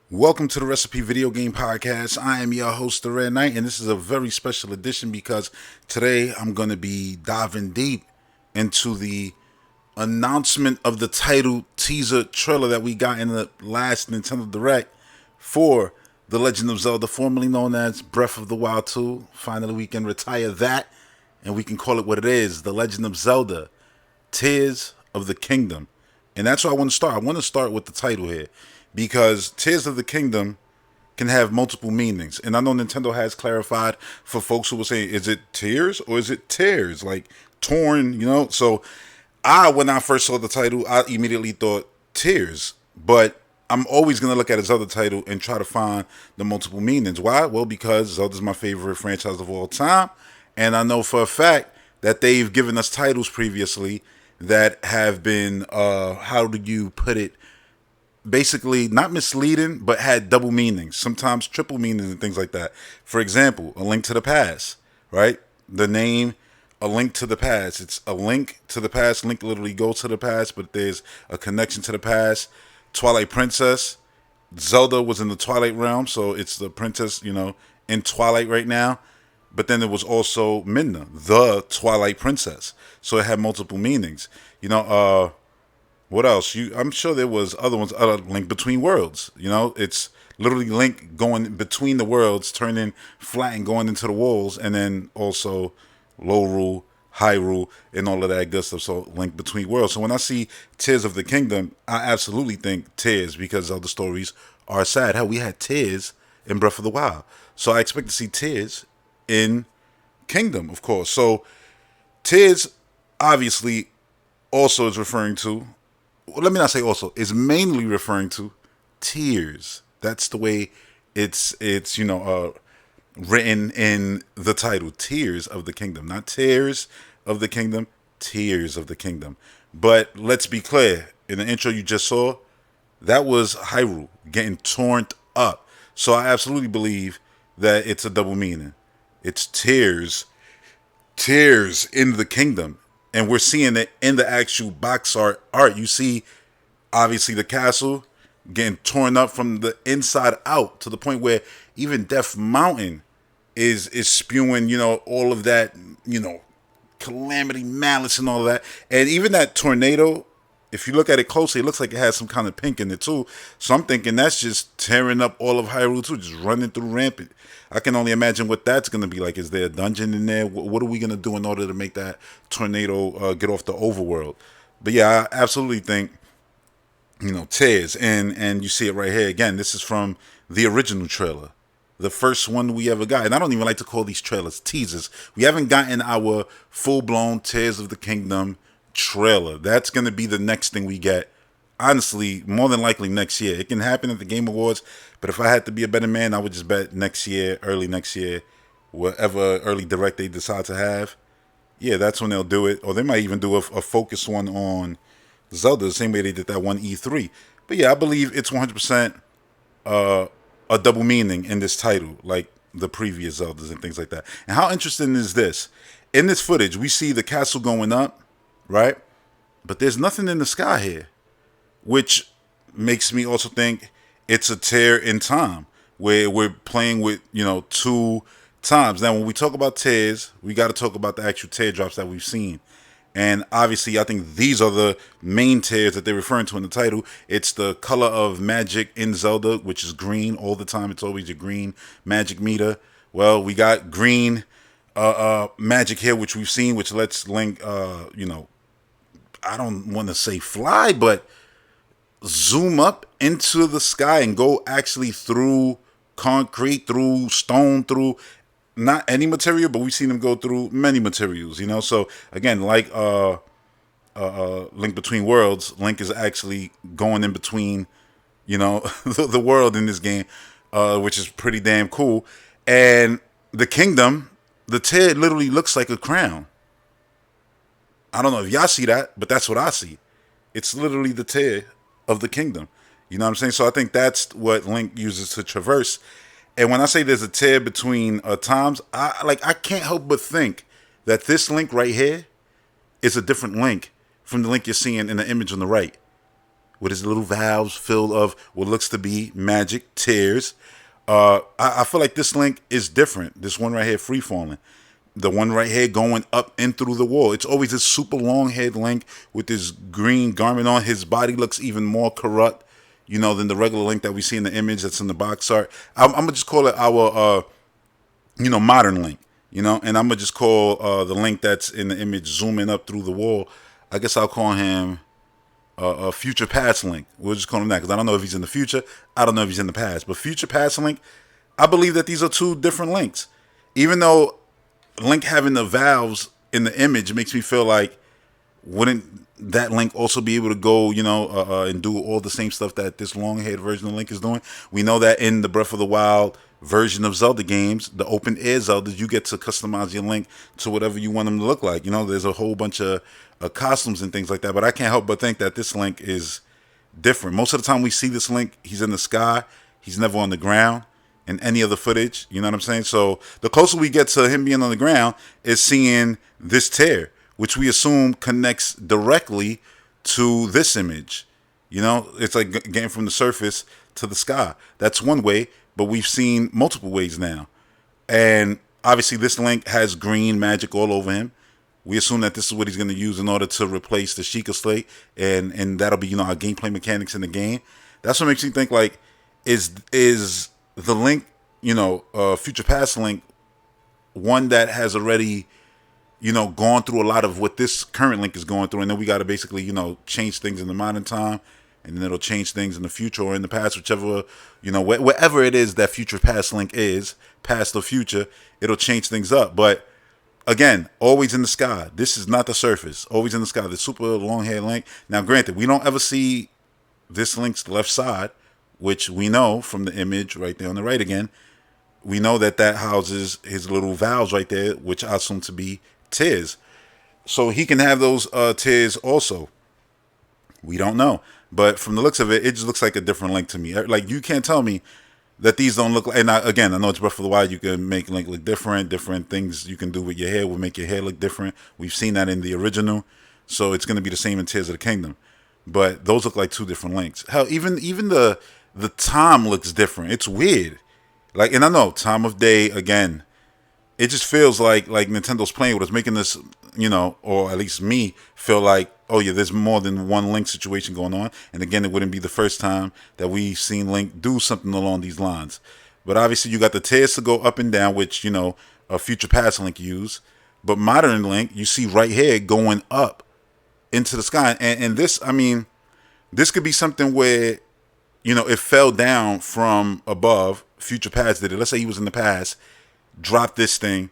Welcome to the Recipe Video Game Podcast. I am your host, The Red Knight, and this is a very special edition because today I'm going to be diving deep into the announcement of the title teaser trailer that we got in the last Nintendo Direct for The Legend of Zelda, formerly known as Breath of the Wild 2. Finally, we can retire that and we can call it what it is, The Legend of Zelda, Tears of the Kingdom. And that's where I want to start. I want to start with the title here because Tears of the Kingdom can have multiple meanings. And I know Nintendo has clarified for folks who will say, is it tears or is it tears? Like torn, So when I first saw the title, I immediately thought tears. But I'm always going to look at a Zelda title and try to find the multiple meanings. Why? Well, because Zelda's my favorite franchise of all time. And I know for a fact that they've given us titles previously that have been, how do you put it, basically not misleading, but had double meanings, sometimes triple meanings and things like that. For example, A Link to the Past, right? The name, A Link to the Past. It's a link to the past. Link literally goes to the past, but there's a connection to the past. Twilight Princess. Zelda was in the Twilight realm, so it's the princess, in Twilight right now. But then there was also Midna, the Twilight Princess. So it had multiple meanings. What else? I'm sure there was other ones. Link Between Worlds. It's literally Link going between the worlds, turning flat and going into the walls, and then also Lorule, Hyrule, and all of that good stuff. So Link Between Worlds. So when I see Tears of the Kingdom, I absolutely think tears because all the stories are sad. Hell, we had tears in Breath of the Wild. So I expect to see tears in Kingdom, of course. So tears obviously also is referring to, well, let me not say also, is mainly referring to tears. That's the way it's written in the title, Tears of the Kingdom. Not Tears of the Kingdom, Tears of the Kingdom. But let's be clear, in the intro you just saw, that was Hyrule getting torn up. So I absolutely believe that it's a double meaning. It's tears in the kingdom. And we're seeing it in the actual box art. You see, obviously, the castle getting torn up from the inside out to the point where even Death Mountain is spewing, all of that, calamity, malice, and all of that. And even that tornado, if you look at it closely, it looks like it has some kind of pink in it too. So I'm thinking that's just tearing up all of Hyrule too, just running through rampant. I can only imagine what that's going to be like. Is there a dungeon in there? What are we going to do in order to make that tornado get off the overworld? But yeah, I absolutely think, tears. And you see it right here. Again, this is from the original trailer. The first one we ever got. And I don't even like to call these trailers teasers. We haven't gotten our full-blown Tears of the Kingdom trailer. That's going to be the next thing we get. Honestly, more than likely next year. It can happen at the Game Awards, but if I had to be a betting man, I would just bet next year, early next year, whatever early direct they decide to have. Yeah, that's when they'll do it. Or they might even do a focused one on Zelda, the same way they did that one E3. But yeah, I believe it's 100% a double meaning in this title, like the previous Zeldas and things like that. And how interesting is this? In this footage, we see the castle going up, right? But there's nothing in the sky here, which makes me also think it's a tear in time where we're playing with, two times. Now, when we talk about tears, we got to talk about the actual teardrops that we've seen. And obviously, I think these are the main tears that they're referring to in the title. It's the color of magic in Zelda, which is green all the time. It's always a green magic meter. Well, we got green magic here, which we've seen, which lets Link, I don't want to say fly, but zoom up into the sky and go actually through concrete, through stone, through not any material, but we've seen them go through many materials, So again, like Link Between Worlds, Link is actually going in between, the world in this game, which is pretty damn cool. And the kingdom, the tear literally looks like a crown. I don't know if y'all see that, but that's what I see. It's literally the tear of the kingdom. You know what I'm saying? So I think that's what Link uses to traverse. And when I say there's a tear between times, I can't help but think that this Link right here is a different Link from the Link you're seeing in the image on the right. with his little valves filled of what looks to be magic tears. I feel like this link is different. This one right here, free falling. The one right here going up and through the wall. It's always this super long head Link with this green garment on. His body looks even more corrupt, than the regular Link that we see in the image that's in the box art. I'm gonna just call it our, modern Link. And I'm gonna just call the Link that's in the image zooming up through the wall. I guess I'll call him a future past Link. We'll just call him that because I don't know if he's in the future. I don't know if he's in the past. But future past Link, I believe that these are two different Links. Even though Link having the valves in the image makes me feel like, wouldn't that Link also be able to go, and do all the same stuff that this long-haired version of Link is doing? We know that in the Breath of the Wild version of Zelda games, the open air Zeldas, you get to customize your Link to whatever you want them to look like. There's a whole bunch of costumes and things like that, but I can't help but think that this Link is different. Most of the time we see this Link, he's in the sky, he's never on the ground in any of the footage, you know what I'm saying? So the closer we get to him being on the ground is seeing this tear, which we assume connects directly to this image. It's like getting from the surface to the sky. That's one way, but we've seen multiple ways now. And obviously this Link has green magic all over him. We assume that this is what he's going to use in order to replace the Sheikah Slate, and that'll be, our gameplay mechanics in the game. That's what makes me think, like, is the Link, future past Link, one that has already, gone through a lot of what this current Link is going through, and then we got to basically, change things in the modern time, and then it'll change things in the future or in the past, whichever, wherever it is that future past Link is, past or future, it'll change things up. But again, always in the sky. This is not the surface. Always in the sky. The super long hair Link. Now, granted, we don't ever see this Link's left side, which we know from the image right there on the right again. We know that houses his little valves right there, which I assume to be tears. So he can have those tears also. We don't know. But from the looks of it, it just looks like a different Link to me. Like, you can't tell me that these don't look like, and again, I know it's Breath of the Wild, you can make Link look different things you can do with your hair will make your hair look different. We've seen that in the original, so it's going to be the same in Tears of the Kingdom. But those look like two different Links. Hell, even the time looks different. It's weird. Like, and I know, time of day, again, it just feels like Nintendo's playing with us, making this, or at least me, feel like, oh yeah, there's more than one Link situation going on. And again, it wouldn't be the first time that we've seen Link do something along these lines. But obviously you got the tears to go up and down, which, a future past Link use. But modern Link, you see right here going up into the sky. And this, I mean, this could be something where, it fell down from above. Future past did it. Let's say he was in the past, dropped this thing.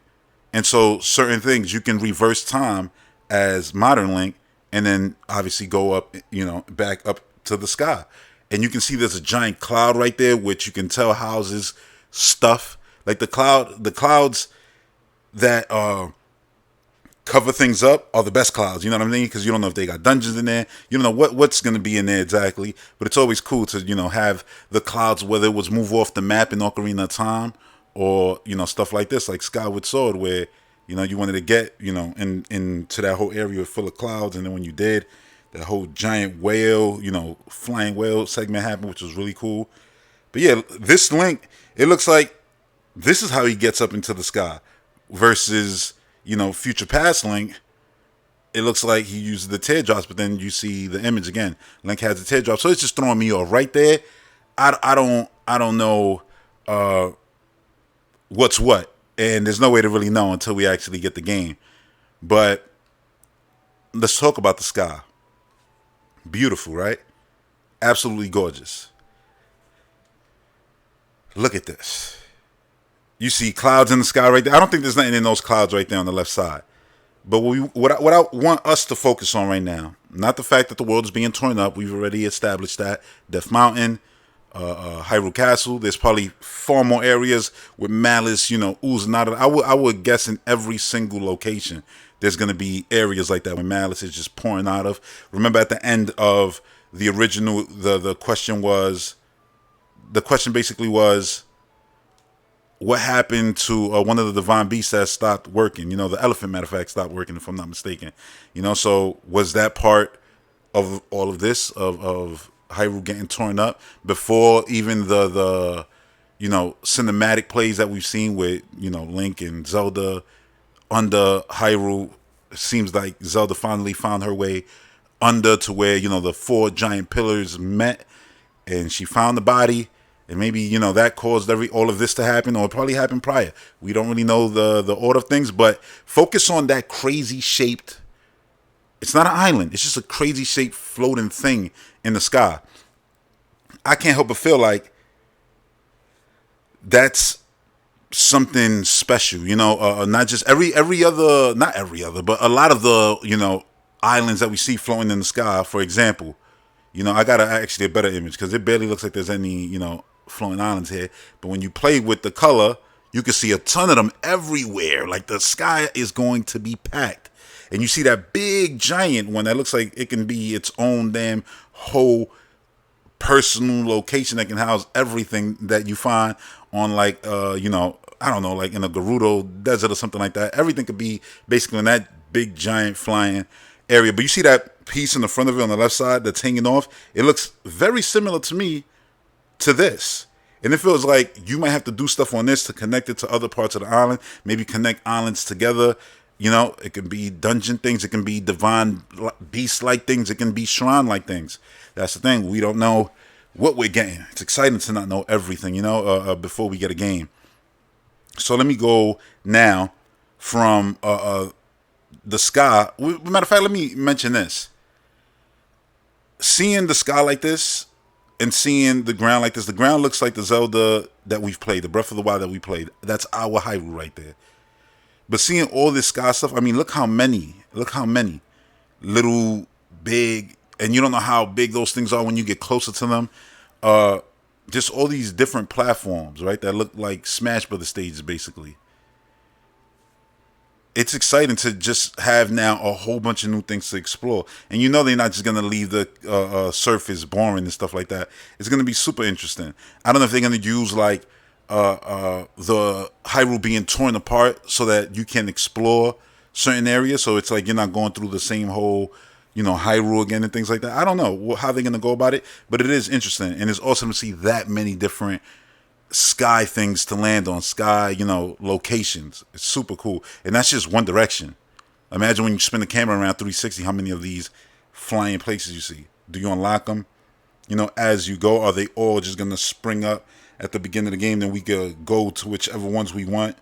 And so certain things you can reverse time as modern Link, and then obviously go up, back up to the sky. And you can see there's a giant cloud right there, which you can tell houses stuff. Like the clouds that cover things up are the best clouds. You know what I mean? Because you don't know if they got dungeons in there. You don't know what's going to be in there exactly. But it's always cool to, have the clouds, whether it was move off the map in Ocarina of Time, or, stuff like this, like Skyward Sword, where, you wanted to get, into that whole area full of clouds. And then when you did, that whole giant whale, flying whale segment happened, which was really cool. But yeah, this Link, it looks like this is how he gets up into the sky versus, future past Link. It looks like he uses the teardrops, but then you see the image again. Link has the teardrops. So it's just throwing me off right there. I don't know, what's what, and there's no way to really know until we actually get the game. But let's talk about the sky. Beautiful, right? Absolutely gorgeous. Look at this. You see clouds in the sky right there. I don't think there's nothing in those clouds right there on the left side. But what I want us to focus on right now, not the fact that the world is being torn up. We've already established that. Death Mountain, Hyrule Castle. There's probably far more areas with malice, oozing out of. I would guess in every single location there's going to be areas like that where malice is just pouring out of. Remember at the end of the original, the question basically was, what happened to one of the divine beasts that stopped working? The elephant, matter of fact, stopped working, if I'm not mistaken. So was that part of all of this, of Hyrule getting torn up before even the cinematic plays that we've seen with Link and Zelda under Hyrule. It seems like Zelda finally found her way under to where the four giant pillars met, and she found the body, and maybe that caused all of this to happen, or it probably happened prior. We don't really know the order of things, but focus on that crazy shaped. It's not an island. It's just a crazy shaped floating thing in the sky. I can't help but feel like that's something special, not just every other, not every other, but a lot of the, islands that we see floating in the sky. For example, I got actually a better image because it barely looks like there's any, floating islands here. But when you play with the color, you can see a ton of them everywhere. Like the sky is going to be packed. And you see that big giant one that looks like it can be its own damn whole personal location that can house everything that you find on like I don't know, like in a Gerudo desert or something like that. Everything could be basically in that big giant flying area. But you see that piece in the front of it on the left side that's hanging off? It looks very similar to me to this. And it feels like you might have to do stuff on this to connect it to other parts of the island. Maybe connect islands together. It can be dungeon things. It can be divine beast-like things. It can be shrine-like things. That's the thing. We don't know what we're getting. It's exciting to not know everything, before we get a game. So let me go now from the sky. Matter of fact, let me mention this. Seeing the sky like this and seeing the ground like this, the ground looks like the Zelda that we've played, the Breath of the Wild that we played. That's our Hyrule right there. But seeing all this sky stuff, I mean, look how many little, big, and you don't know how big those things are when you get closer to them. Just all these different platforms, right, that look like Smash Brothers stages, basically. It's exciting to just have now a whole bunch of new things to explore. And they're not just going to leave the surface boring and stuff like that. It's going to be super interesting. I don't know if they're going to use like the Hyrule being torn apart so that you can explore certain areas. So it's like you're not going through the same whole, Hyrule again and things like that. I don't know how they're going to go about it, but it is interesting. And it's awesome to see that many different sky things to land on, sky, locations. It's super cool. And that's just one direction. Imagine when you spin the camera around 360, how many of these flying places you see. Do you unlock them, as you go? Are they all just going to spring up at the beginning of the game? Then we could go to whichever ones we want.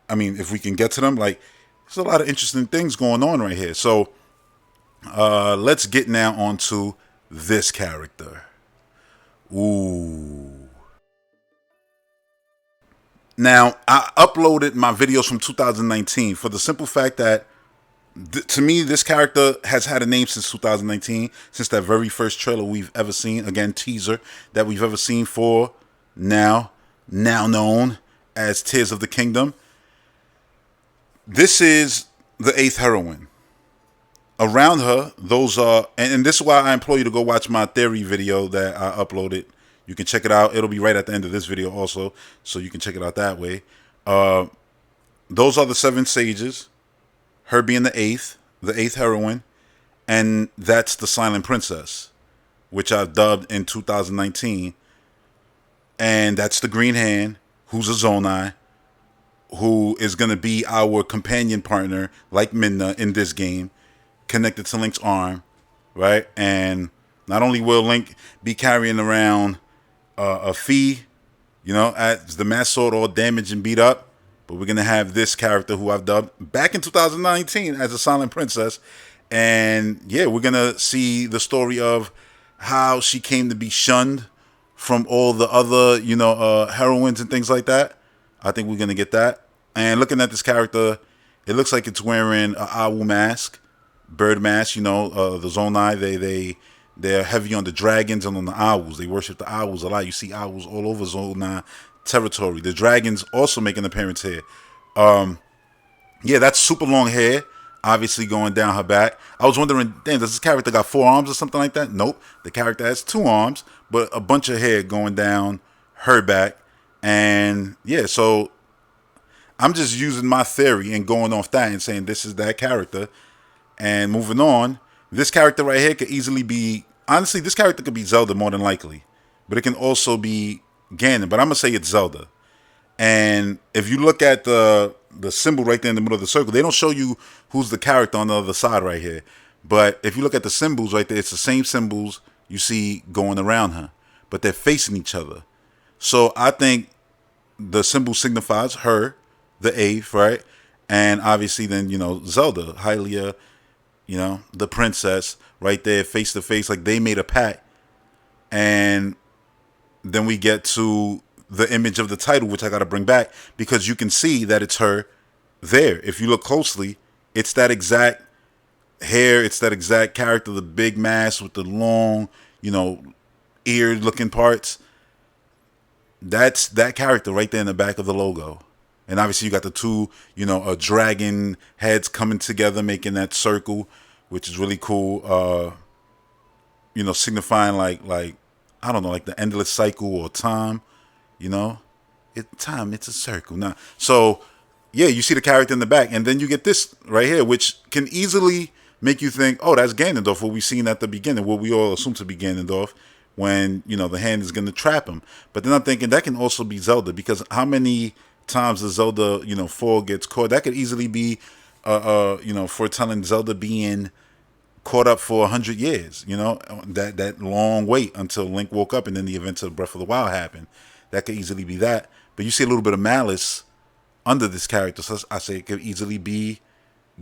I mean, if we can get to them, like, there's a lot of interesting things going on right here. So let's get now onto this character. Ooh. Now, I uploaded my videos from 2019 for the simple fact that, to me, this character has had a name since 2019, since that very first trailer we've ever seen, again, teaser, that we've ever seen for now known as Tears of the Kingdom. This is the 8th heroine. Around her, those are, and this is why I implore you to go watch my theory video that I uploaded. You can check it out. It'll be right at the end of this video also, so you can check it out that way. Those are the 7 sages, her being the 8th heroine, and that's the Silent Princess, which I've dubbed in 2019. And that's the Green Hand, who's a Zonai, who is going to be our companion partner, like Midna in this game, connected to Link's arm, right? And not only will Link be carrying around a Fee, as the Master Sword all damaged and beat up, but we're going to have this character who I've dubbed back in 2019 as a Silent Princess. And yeah, we're going to see the story of how she came to be shunned from all the other, heroines and things like that. I think we're going to get that. And looking at this character, it looks like it's wearing an owl mask, bird mask, the Zonai, they're heavy on the dragons and on the owls. They worship the owls a lot. You see owls all over Zonai territory. The dragons also make an appearance here. Yeah, that's super long hair, obviously going down her back. I was wondering, damn, does this character got 4 arms or something like that? Nope. The character has 2 arms, but a bunch of hair going down her back. And yeah, so I'm just using my theory and going off that and saying this is that character. And moving on, this character right here could easily be honestly, this character could be Zelda more than likely, but it can also be Ganon. But I'm gonna say it's Zelda. And if you look at the symbol right there in the middle of the circle, they don't show you who's the character on the other side right here. But if you look at the symbols right there, it's the same symbols you see going around her, but they're facing each other. So I think the symbol signifies her, the eighth, right? And obviously, then Zelda, Hylia, the princess, right there, face to face, like they made a pact. And then we get to the image of the title, which I got to bring back because you can see that it's her there. If you look closely, it's that exact hair, it's that exact character, the big mask with the long, ear looking parts. That's that character right there in the back of the logo. And obviously you got the two, dragon heads coming together, making that circle, which is really cool. Signifying like I don't know, like the endless cycle or time, you know. It's a circle. Now, so yeah, you see the character in the back, and then you get this right here, which can easily make you think, oh, that's Ganondorf, what we seen at the beginning, what we all assume to be Ganondorf, when the hand is going to trap him. But then I'm thinking that can also be Zelda, because how many times the Zelda 4 gets caught? That could easily be foretelling Zelda being caught up for 100 years. That long wait until Link woke up, and then the events of Breath of the Wild happened. That could easily be that. But you see a little bit of malice under this character, so I say it could easily be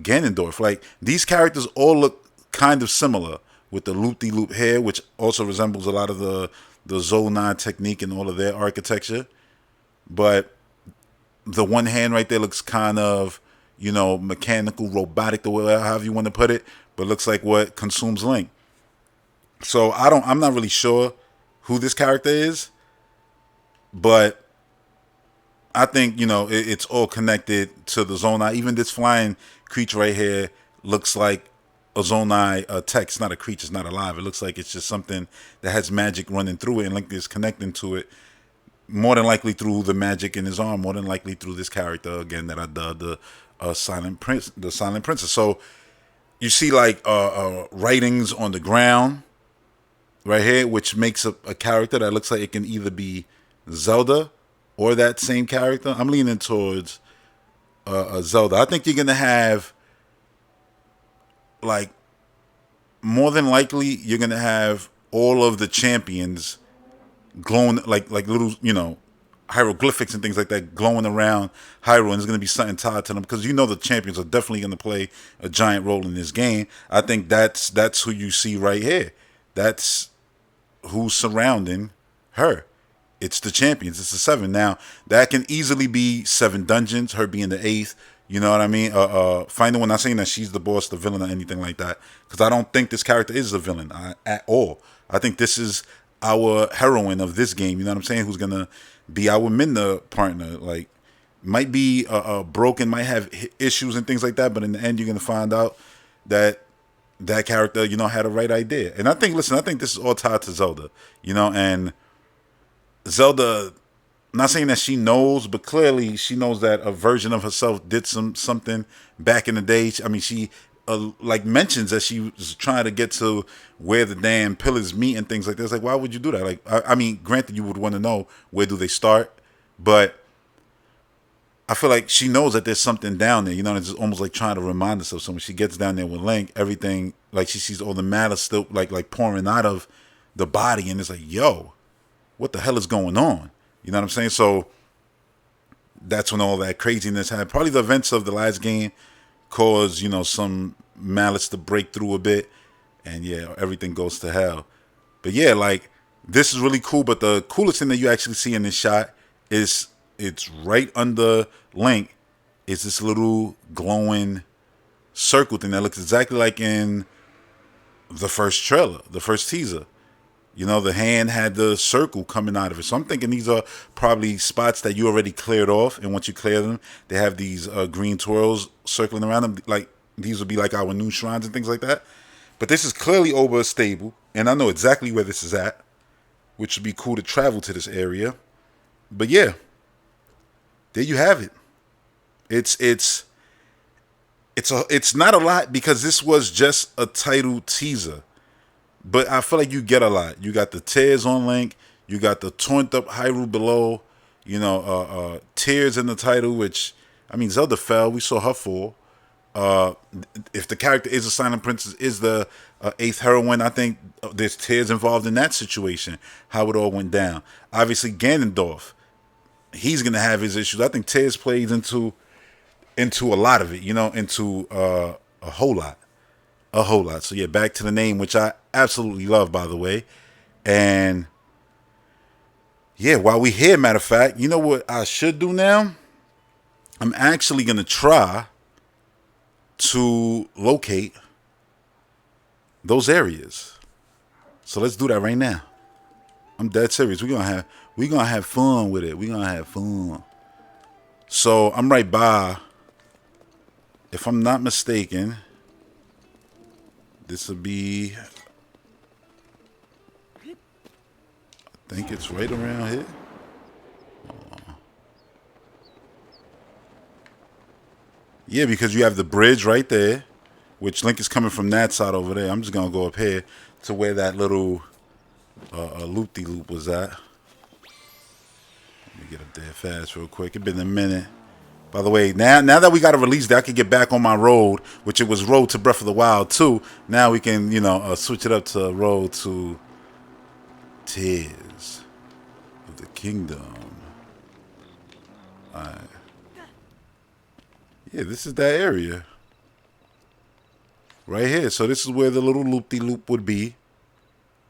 Ganondorf. Like, these characters all look kind of similar, with the loop-de-loop hair, which also resembles a lot of the Zonai technique and all of their architecture. But the one hand right there looks kind of, mechanical, robotic, the way, however you want to put it, but looks like what consumes Link. So I'm not really sure who this character is, but I think, it's all connected to the Zonai. Even this flying creature right here looks like a Zonai text. It's not a creature, it's not alive. It looks like it's just something that has magic running through it, and Link is connecting to it, more than likely through the magic in his arm, more than likely through this character, again, that I dubbed the Silent Prince, the Silent Princess. So you see like writings on the ground right here, which makes a character that looks like it can either be Zelda or that same character. I'm leaning towards Zelda. I think you're gonna have, like, more than likely you're gonna have all of the champions glowing like little, hieroglyphics and things like that glowing around Hyrule, and there's going to be something tied to them, because the champions are definitely going to play a giant role in this game. I think that's who you see right here. That's who's surrounding her. It's the champions. It's the 7. Now, that can easily be 7 dungeons, her being the 8th. You know what I mean? Finding one, not saying that she's the boss, the villain, or anything like that, because I don't think this character is a villain at all. I think this is our heroine of this game. You know what I'm saying? Who's gonna be our Minna partner? Like, might be broken, might have issues and things like that, but in the end, you're gonna find out that that character, had a right idea. And I think this is all tied to Zelda. And Zelda, not saying that she knows, but clearly she knows that a version of herself did something back in the day. I mean, she mentions that she was trying to get to where the damn pillars meet and things like that. It's like, why would you do that? Like, I mean, granted, you would want to know where do they start, but I feel like she knows that there's something down there. It's just almost like trying to remind herself. So when she gets down there with Link, everything, like, she sees all the matter still like pouring out of the body, and it's like, yo, what the hell is going on? You know what I'm saying? So that's when all that craziness happened. Probably the events of the last game caused, some malice to break through a bit, and yeah, everything goes to hell. But yeah, like, this is really cool. But the coolest thing that you actually see in this shot is it's right under Link is this little glowing circle thing that looks exactly like in the first trailer, the first teaser. The hand had the circle coming out of it. So I'm thinking these are probably spots that you already cleared off. And once you clear them, they have these green twirls circling around them. Like, these would be like our new shrines and things like that. But this is clearly over a stable. And I know exactly where this is at, which would be cool to travel to this area. But yeah, there you have it. It's not a lot, because this was just a title teaser. But I feel like you get a lot. You got the tears on Link. You got the torn up Hyrule below. You know, tears in the title, which I mean, Zelda fell. We saw her fall. Uh, if the character is a silent princess, is the eighth heroine, I think there's tears involved in that situation. How it all went down. Obviously, Ganondorf, he's gonna have his issues. I think tears plays into a lot of it. You know, into a whole lot, a whole lot. So yeah, back to the name, which I absolutely love, by the way. And yeah, while we here, matter of fact, you know what I should do now? I'm actually gonna try to locate those areas. So let's do that right now. I'm dead serious. We're gonna have fun with it. We're gonna have fun. So I'm right by, if I'm not mistaken, this will be, I think it's right around here. Yeah, because you have the bridge right there, which Link is coming from that side over there. I'm just gonna go up here to where that little loop-de-loop was at. Let me get up there fast real quick. It's been a minute. By the way, now that we got to release that, I can get back on my road, which it was Road to Breath of the Wild 2. Now we can, switch it up to Road to Tears of the Kingdom. Alright. Yeah, this is that area. Right here. So this is where the little loop-de-loop would be.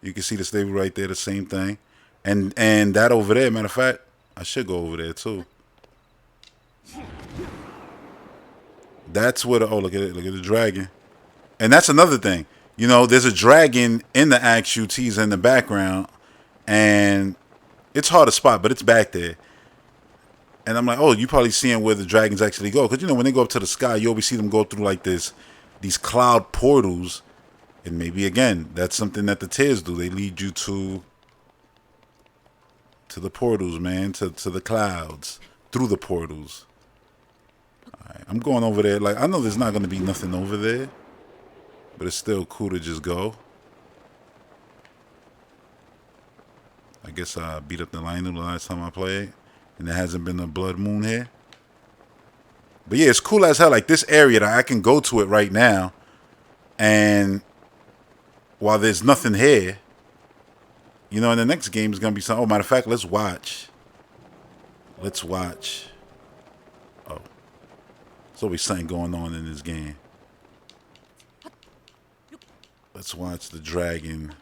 You can see the stable right there, the same thing. And that over there, matter of fact, I should go over there too. That's where look at it, look at the dragon. And that's another thing. You know, there's a dragon in the actual teaser in the background, and it's hard to spot, but it's back there. And I'm like, oh, you probably seeing where the dragons actually go. Because, when they go up to the sky, you always see them go through like these cloud portals. And maybe, again, that's something that the tears do. They lead you to the portals, man, to the clouds, through the portals. All right, I'm going over there. Like, I know there's not going to be nothing over there, but it's still cool to just go. I guess I beat up the Lionel the last time I played, and there hasn't been a blood moon here. But yeah, it's cool as hell. Like, this area, that I can go to it right now, and while there's nothing here, in the next game is going to be something. Oh, matter of fact, let's watch. Let's watch. Oh. There's always something going on in this game. Let's watch the dragon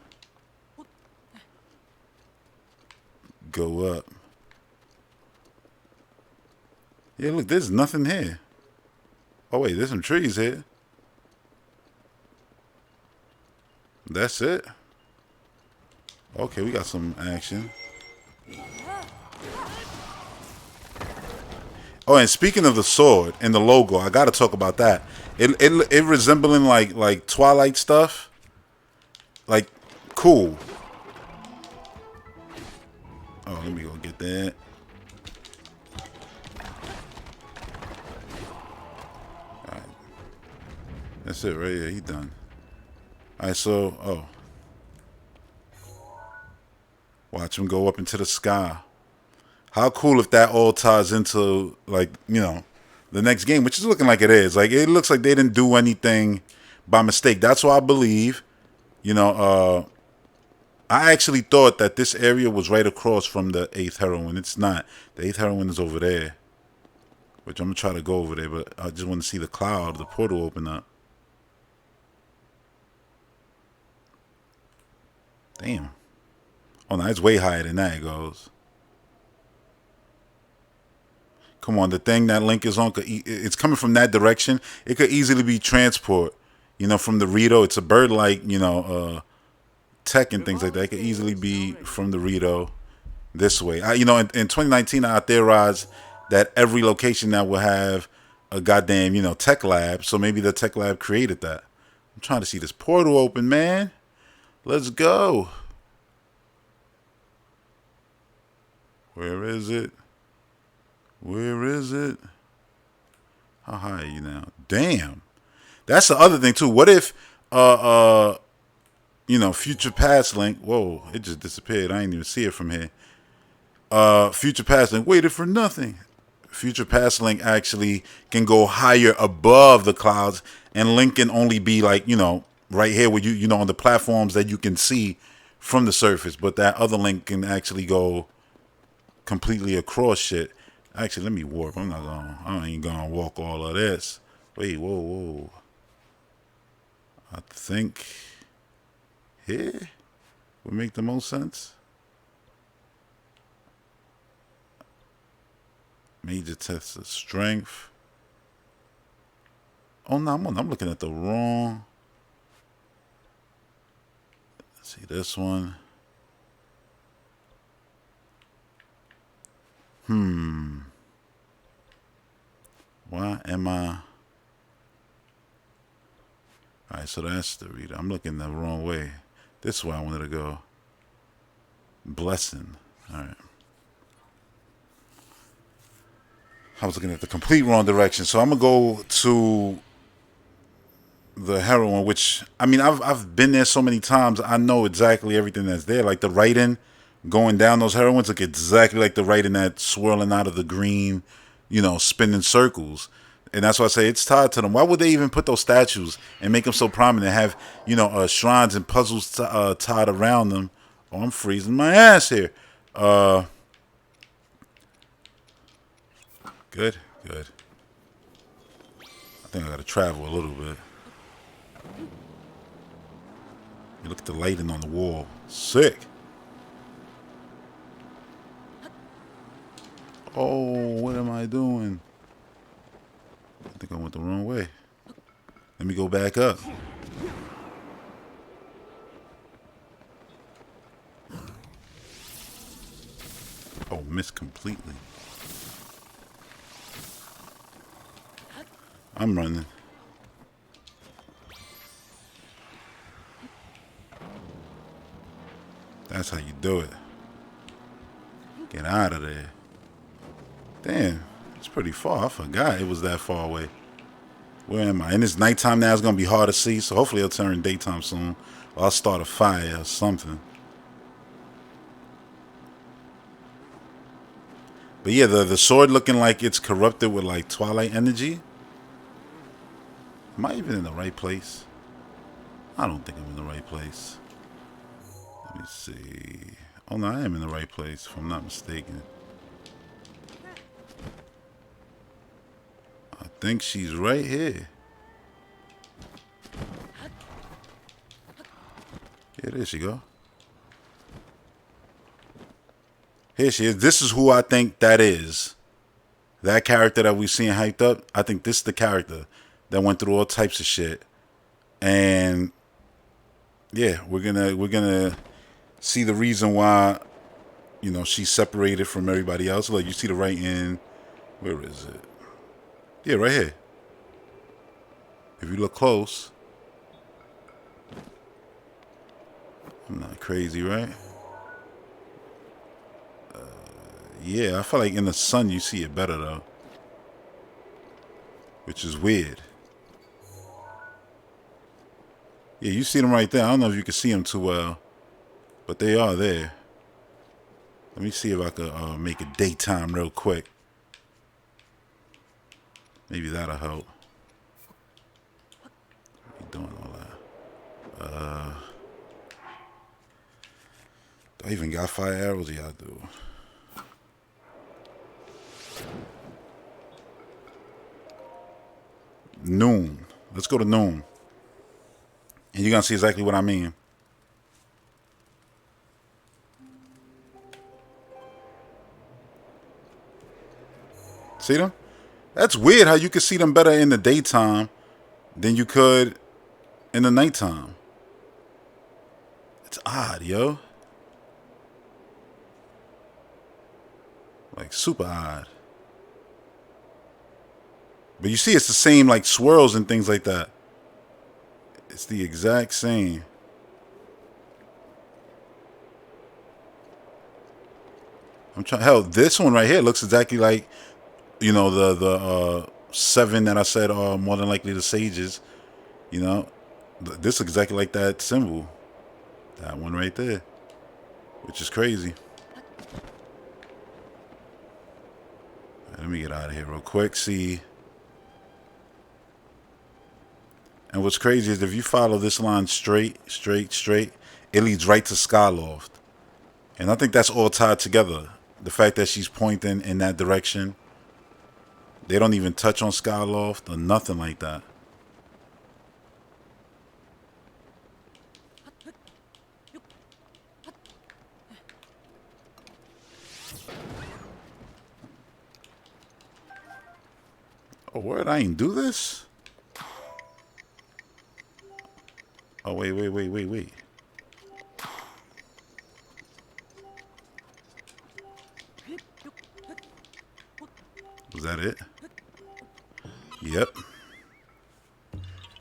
go up. Yeah, look, there's nothing here. Oh, wait, there's some trees here. That's it. Okay, we got some action. Oh, and speaking of the sword and the logo, I gotta talk about that. It resembling like Twilight stuff. Like, cool. Oh, let me go get that. Alright. That's it right here. He done. Alright, so, oh. Watch him go up into the sky. How cool if that all ties into, like, the next game, which is looking like it is. Like, it looks like they didn't do anything by mistake. That's why I believe, I actually thought that this area was right across from the 8th heroine. It's not. The 8th heroine is over there, which I'm going to try to go over there, but I just want to see the cloud, the portal open up. Damn. Oh, no, it's way higher than that, it goes. Come on, the thing that Link is on, it's coming from that direction. It could easily be transport, from the Rito. It's a bird-like, tech and things like that. It could easily be from the Rito this way. In 2019, I theorized that every location now will have a goddamn, tech lab. So maybe the tech lab created that. I'm trying to see this portal open, man. Let's go. Where is it? Where is it? How high are you now? Damn. That's the other thing too. What if future past link. Whoa, it just disappeared. I didn't even see it from here. Future past link waited for nothing. Future past link actually can go higher above the clouds, and link can only be like right here where on the platforms that you can see from the surface. But that other link can actually go completely across shit. Actually, let me warp. I ain't gonna walk all of this. Wait, whoa. I think here would make the most sense. Major test of strength. Oh no, I'm looking at the wrong. Let's see this one. Why am I? Alright, so that's the reader. I'm looking the wrong way. This is where I wanted to go. Blessing. Alright. I was looking at the complete wrong direction. So I'm gonna go to the heroine, which I've been there so many times. I know exactly everything that's there. Like the writing going down those heroines look exactly like the writing that's swirling out of the green, spinning circles. And that's why I say it's tied to them. Why would they even put those statues and make them so prominent? Have shrines and puzzles tied around them? Oh, I'm freezing my ass here. Good. I think I gotta travel a little bit. You look at the lighting on the wall. Sick. Oh, what am I doing? I think I went the wrong way. Let me go back up. Oh, missed completely. I'm running. That's how you do it. Get out of there. Damn, it's pretty far. I forgot it was that far away. Where am I? And it's nighttime now. It's going to be hard to see, so hopefully it'll turn daytime soon. Or I'll start a fire or something. But yeah, the sword looking like it's corrupted with like twilight energy. Am I even in the right place? I don't think I'm in the right place. Let me see. Oh no, I am in the right place if I'm not mistaken. I think she's right here. Yeah, there she go. Here she is. This is who I think that is. That character that we've seen hyped up. I think this is the character that went through all types of shit. And yeah, we're gonna see the reason why, she's separated from everybody else. Look, you see the writing. Where is it? Yeah, right here. If you look close. I'm not crazy, right? Yeah, I feel like in the sun you see it better though. Which is weird. Yeah, you see them right there. I don't know if you can see them too well. But they are there. Let me see if I could make it daytime real quick. Maybe that'll help. What are you doing all that? Do I even got fire arrows? Yeah, I do. Noon. Let's go to noon. And you're going to see exactly what I mean. See them? That's weird how you can see them better in the daytime than you could in the nighttime. It's odd, yo. Like super odd. But you see it's the same like swirls and things like that. It's the exact same. I'm trying. Hell, this one right here looks exactly like, the 7 that I said are more than likely the sages. This looks exactly like that symbol. That one right there, which is crazy. Let me get out of here real quick. See. And what's crazy is if you follow this line straight, it leads right to Skyloft. And I think that's all tied together. The fact that she's pointing in that direction. They don't even touch on Skyloft or nothing like that. Oh, word, I ain't do this? Oh, wait. Was that it? Yep.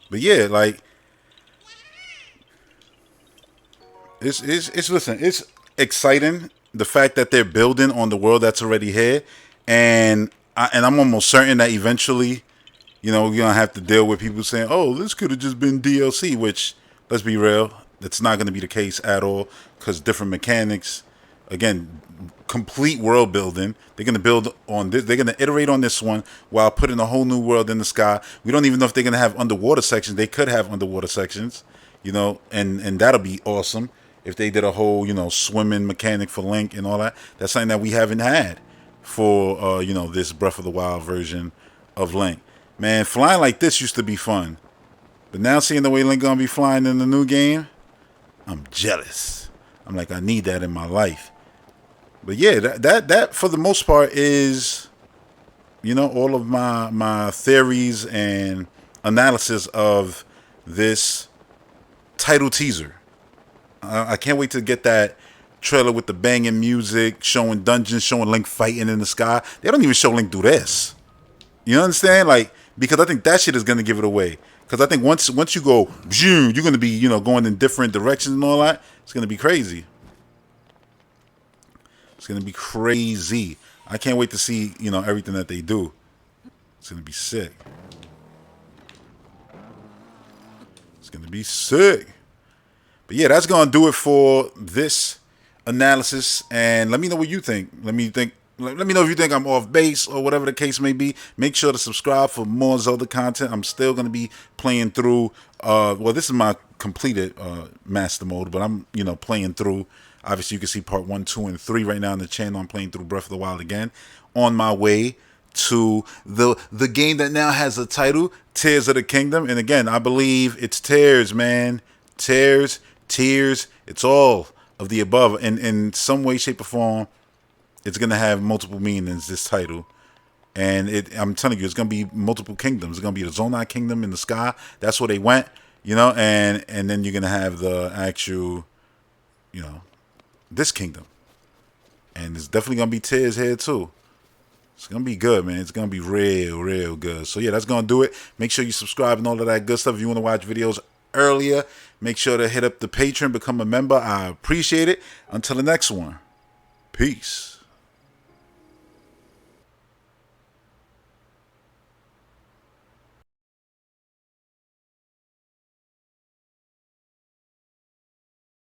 But yeah, like listen, it's exciting the fact that they're building on the world that's already here, and I'm almost certain that eventually, you know, we're gonna have to deal with people saying, "Oh, this could have just been DLC," which, let's be real, that's not gonna be the case at all, because different mechanics, again, complete world building. They're gonna build on this. They're gonna iterate on this one while putting a whole new world in the sky. We don't even know if they're gonna have underwater sections. They could have underwater sections, you know, and that'll be awesome if they did a whole, you know, swimming mechanic for Link and all that. That's something that we haven't had for you know, this Breath of the Wild version of Link. Man, flying like this used to be fun, but now seeing the way Link gonna be flying in the new game, I'm jealous. I'm like, I need that in my life. But yeah, that for the most part is, you know, all of my theories and analysis of this title teaser. I can't wait to get that trailer with the banging music, showing dungeons, showing Link fighting in the sky. They don't even show Link do this. You understand? Like, because I think that shit is gonna give it away. Because I think once you go, you're gonna be, you know, going in different directions and all that. It's gonna be crazy. It's gonna be crazy. I can't wait to see, you know, everything that they do. It's gonna be sick. It's gonna be sick. But yeah, that's gonna do it for this analysis. And let me know what you think. Let me know if you think I'm off base or whatever the case may be. Make sure to subscribe for more Zelda content. I'm still gonna be playing through. Well, this is my completed master mode, but I'm, you know, playing through. Obviously, you can see part 1, 2, and 3 right now on the channel. I'm playing through Breath of the Wild again. On my way to the game that now has a title, Tears of the Kingdom. And again, I believe it's tears, man. Tears. It's all of the above. And in some way, shape, or form, it's going to have multiple meanings, this title. And I'm telling you, it's going to be multiple kingdoms. It's going to be the Zonai Kingdom in the sky. That's where they went, you know. And then you're going to have the actual, you know, this kingdom. And there's definitely going to be tears here too. It's going to be good, man. It's going to be real good. So yeah, that's going to do it. Make sure you subscribe and all of that good stuff. If you want to watch videos earlier, make sure to hit up the Patreon, become a member. I appreciate it. Until the next one. Peace.